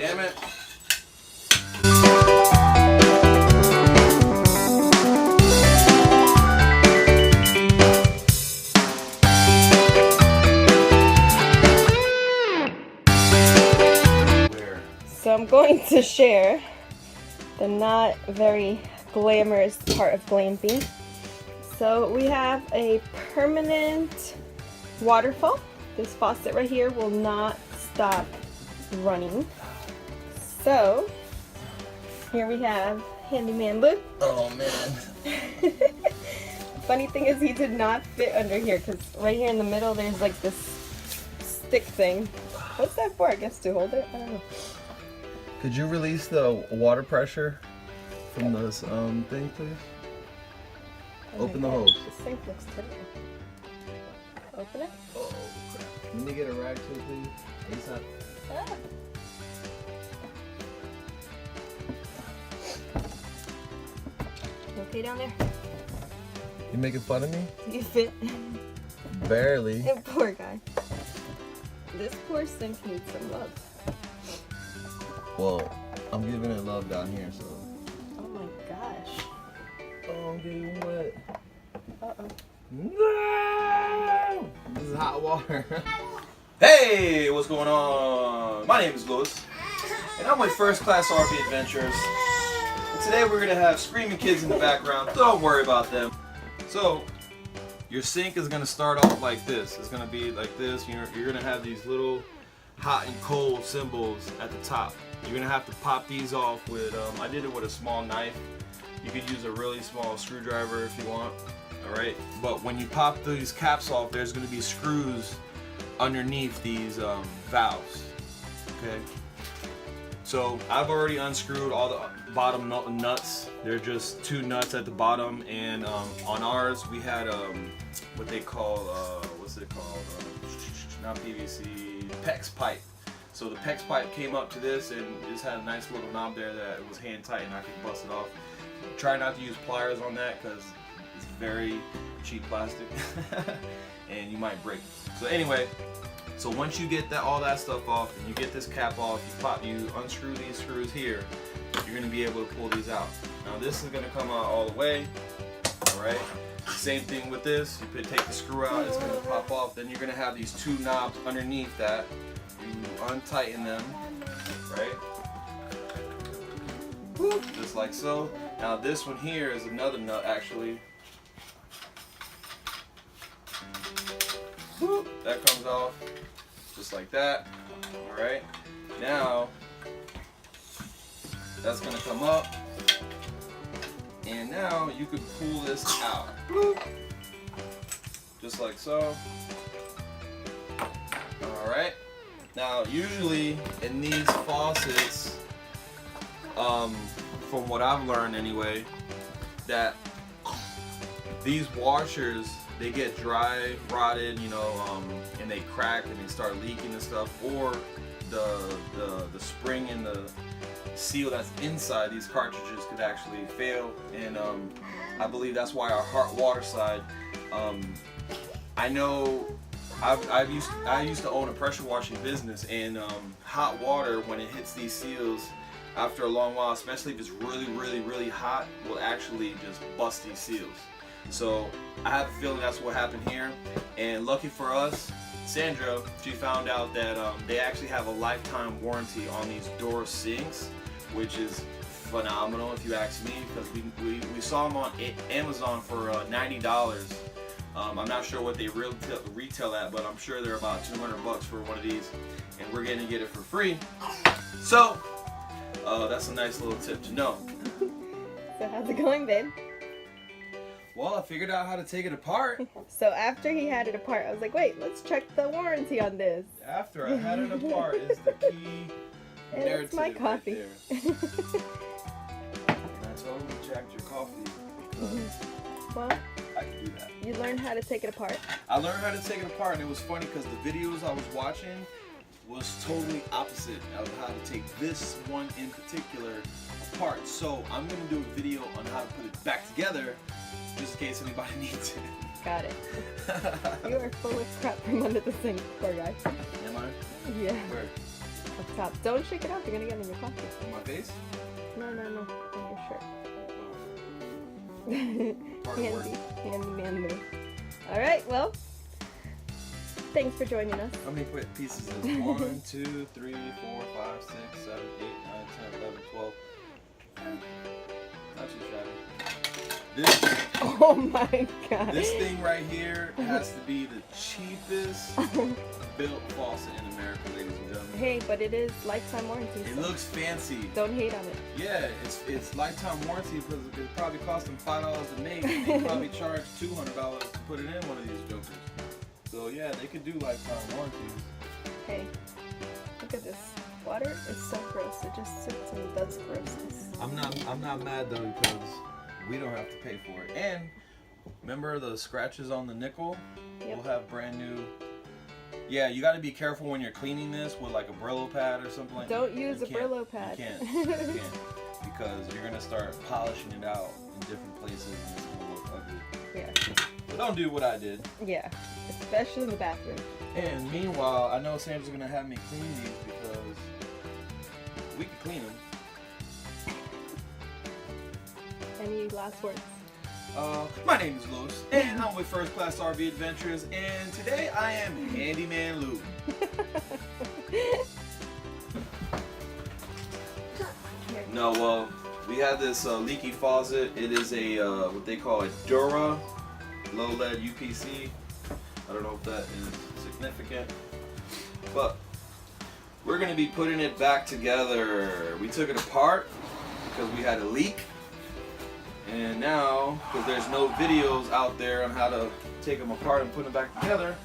Damn it. So I'm going to share the not very glamorous part of glamping. So we have a permanent waterfall. This faucet right here will not stop running. So here we have handyman Luke. Oh man. Funny thing is he did not fit under here because right here in the middle there's like this stick thing. What's that for? I guess to hold it? I don't know. Could you release the water pressure from this thing, please? Oh Open the hose. This sink looks terrible. Open it. Oh crap. Can you get a rag too, please? ASAP. Ah. You okay down there? You making fun of me? Do you fit? Barely. Poor guy. This poor sink needs some love. Well, I'm giving it love down here, so. Oh my gosh. Oh, I'm getting wet. Uh-oh. No! This is hot water. Hey, what's going on? My name is Louis, and I'm with First Class RV Adventures. And today we're gonna have screaming kids in the background. Don't worry about them. So, your sink is gonna start off like this. It's gonna be like this. You're gonna have these little hot and cold symbols at the top. You're gonna have to pop these off with. I did it with a small knife. You could use a really small screwdriver if you want. All right. But when you pop these caps off, there's gonna be screws underneath these valves. Okay. So I've already unscrewed all the bottom nuts. They're just two nuts at the bottom, and on ours we had what they call what's it called? Not PVC, PEX pipe. So the PEX pipe came up to this and just had a nice little knob there that it was hand tight and I could bust it off. Try not to use pliers on that because it's very cheap plastic and you might break. So anyway, so once you get all that stuff off and you get this cap off, you unscrew these screws here, you're going to be able to pull these out. Now this is going to come out all the way, alright? Same thing with this, you could take the screw out, it's going to pop off, then you're going to have these two knobs underneath that. You untighten them, right? Whoop, just like so. Now this one here is another nut actually. Whoop, that comes off just like that. Alright. Now that's gonna come up. And now you can pull this out. Whoop, just like so. Alright. Now usually in these faucets, from what I've learned anyway, that these washers, they get dry, rotted, you know, and they crack and they start leaking and stuff, or the spring and the seal that's inside these cartridges could actually fail, and I believe that's why our hot water side, I know I used to own a pressure washing business, and hot water, when it hits these seals after a long while, especially if it's really hot, will actually just bust these seals. So I have a feeling that's what happened here, and lucky for us, Sandra, she found out that they actually have a lifetime warranty on these Dura sinks, which is phenomenal if you ask me, because we saw them on Amazon for $90. I'm not sure what they retail at, but I'm sure they're about 200 bucks for one of these, and we're gonna get it for free. So that's a nice little tip to know. So how's it going, babe? Well, I figured out how to take it apart. So after he had it apart, I was like, wait, let's check the warranty on this. After I had it apart is the key And narrative it's my coffee. right there. And I totally jacked your coffee because Well, I can do that. you learned how to take it apart. I learned how to take it apart, and it was funny because the videos I was watching was totally opposite of how to take this one in particular apart. So I'm going to do a video on how to put it back together, just in case anybody needs it. Got it. You are full of crap from under the sink, poor guy. Am I? Yeah. Where? Up top. Don't shake it out. You're gonna get it in your pocket. On my face? No, on your shirt. Hard work. Handy manly. All right. Well, thanks for joining us. How many pieces is it? 1, 2, 3, 4, 5, 6, 7, 8, 9, 10, 11, 12. Not too shabby. This, Oh my god. this thing right here has to be the cheapest built faucet in America, ladies and gentlemen. Hey, but it is lifetime warranty. It so looks fancy. don't hate on it. Yeah, it's lifetime warranty because it probably cost them $5 to make. They probably charge $200 to put it in one of these jokers. So yeah, they could do lifetime warranties. Hey, look at this. Water is so gross. It just sits and does grossness. I'm not mad though because we don't have to pay for it. And remember the scratches on the nickel? Yep. We'll have brand new. Yeah, you got to be careful when you're cleaning this with like a Brillo pad or something like that. Don't use a Brillo pad. You can't because you're gonna start polishing it out in different places and it's gonna look ugly. Yeah. So don't do what I did. Yeah. Especially in the bathroom. And meanwhile, I know Sam's gonna have me clean these because we can clean them. Any last words? My name is Louis, and I'm with First Class RV Adventures, and today I am Handyman Lou. No, well, we have this leaky faucet. It is a what they call a Dura low lead UPC. I don't know if that is significant, but we're gonna be putting it back together. We took it apart because we had a leak. And now, because there's no videos out there on how to take them apart and put them back together,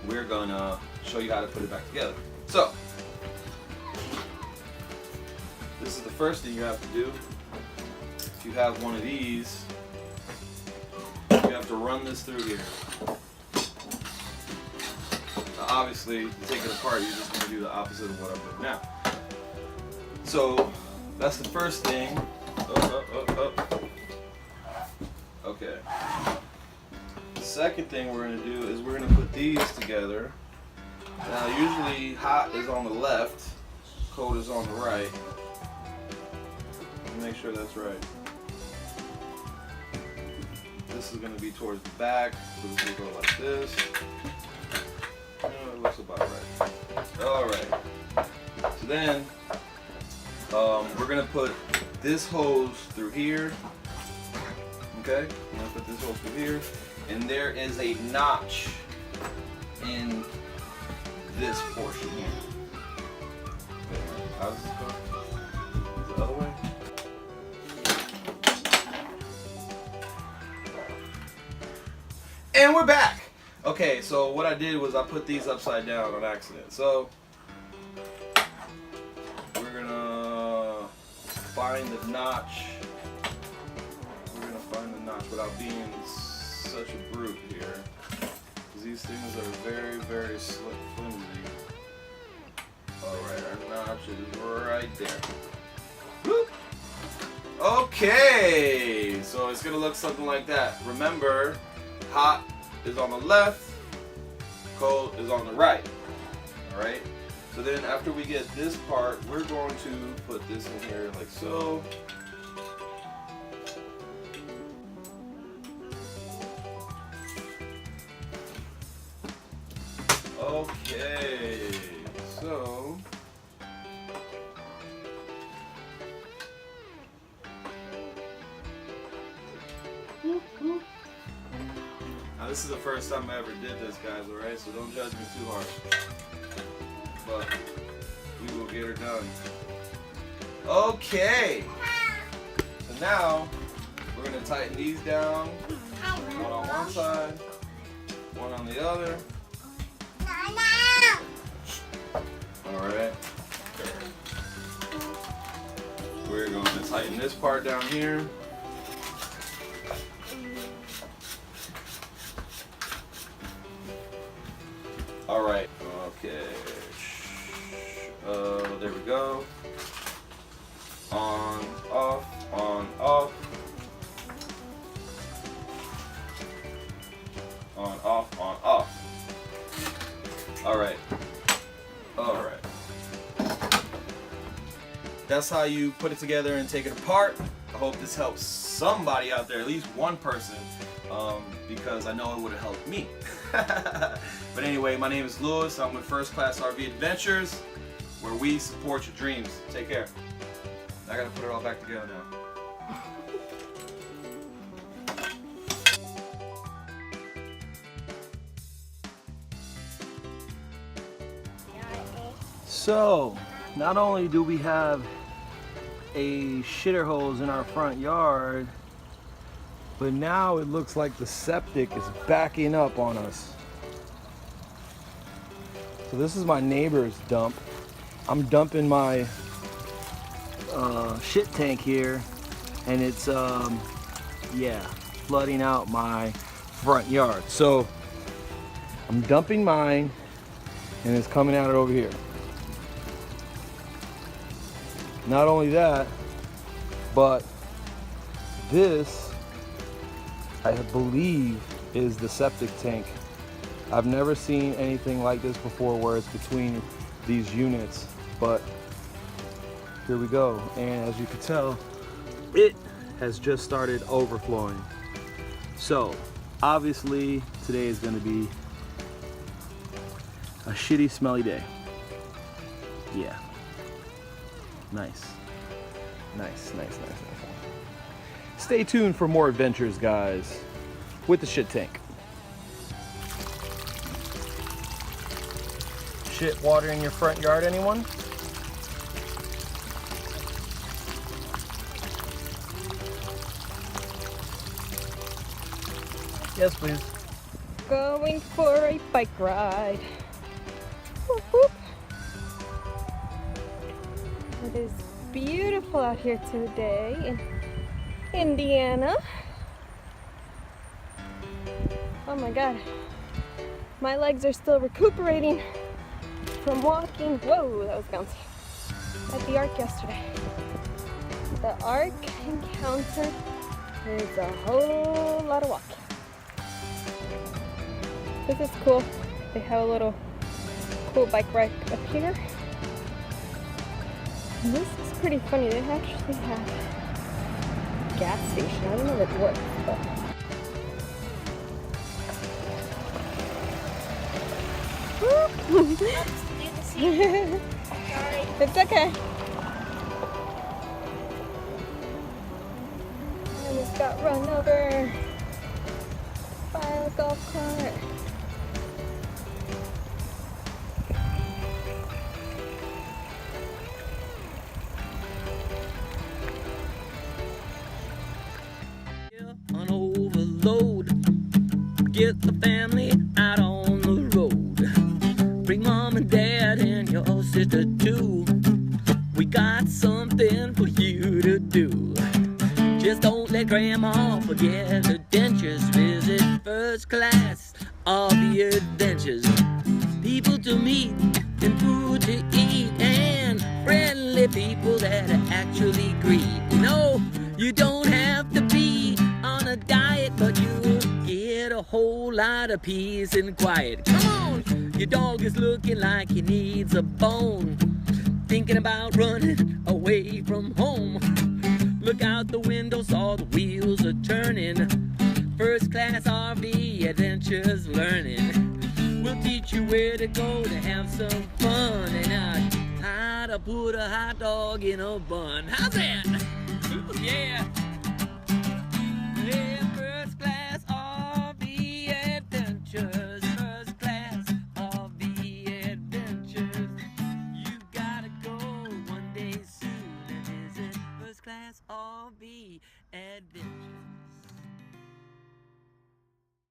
we're gonna show you how to put it back together. So, this is the first thing you have to do. If you have one of these, you have to run this through here. Now, obviously, to take it apart, you're just gonna do the opposite of what I'm doing now. So, that's the first thing. Okay. The second thing we're going to do is we're going to put these together. Now usually hot is on the left, cold is on the right. Make sure that's right. This is going to be towards the back, so this will go like this. It looks about right. Alright. So then we're going to put this hose through here. Okay, I'm gonna put this hose through here, and there is a notch in this portion here. How's this go? The other way? And we're back! Okay, so what I did was I put these upside down on accident. So we're gonna find the notch. Find the notch without being such a brute here, because these things are very, very flimsy. Alright, our notch is right there. Whoop. Okay, so it's gonna look something like that. Remember, hot is on the left, cold is on the right. Alright, so then after we get this part, we're going to put this in here like so. Okay, so now this is the first time I ever did this, guys, alright? So don't judge me too hard. But we will get her done. Okay. So now we're gonna tighten these down. One on one side, one on the other. Alright. We're going to tighten this part down here. Alright. Okay. There we go. On, off, on, off. On, off, on, off. Alright. Alright. that's how you put it together and take it apart. I hope this helps somebody out there, at least one person, because I know it would have helped me. But anyway, my name is Lewis. I'm with First Class RV Adventures, where we support your dreams. Take care. I gotta put it all back together now. So, not only do we have a shitter hose in our front yard, but now it looks like the septic is backing up on us. So this is my neighbor's dump. I'm dumping my shit tank here, and it's yeah, flooding out my front yard. So I'm dumping mine, and it's coming out over here. Not only that, but this, I believe, is the septic tank. I've never seen anything like this before where it's between these units, but here we go. And as you can tell, it has just started overflowing. So obviously today is going to be a shitty, smelly day. Yeah. Nice. Nice. Stay tuned for more adventures, guys, with the shit tank. Shit water in your front yard, anyone? Yes, please. Going for a bike ride. Whoop, whoop. It is beautiful out here today in Indiana. Oh my god. My legs are still recuperating from walking. Whoa, that was bouncy. At the Ark yesterday. The Ark encounter is a whole lot of walking. This is cool. They have a little cool bike rack up here. And this is pretty funny. They actually have a gas station. I don't know if it works, but it's okay. I just got run over by a golf cart. On overload, get the family out on the road. Bring mom and dad and your sister too. We got something for you to do. Just don't let grandma forget her dentures. Visit First Class RV Adventures. People to meet and food to eat, and friendly people that actually greet. No, you don't have to be on a diet, but you'll get a whole lot of peace and quiet. Come on, your dog is looking like he needs a bone, thinking about running away from home. Look out the window, saw the wheels are turning. First Class RV Adventures learning. We'll teach you where to go to have some fun, and how to put a hot dog in a bun. How's that? Ooh, yeah. Yeah.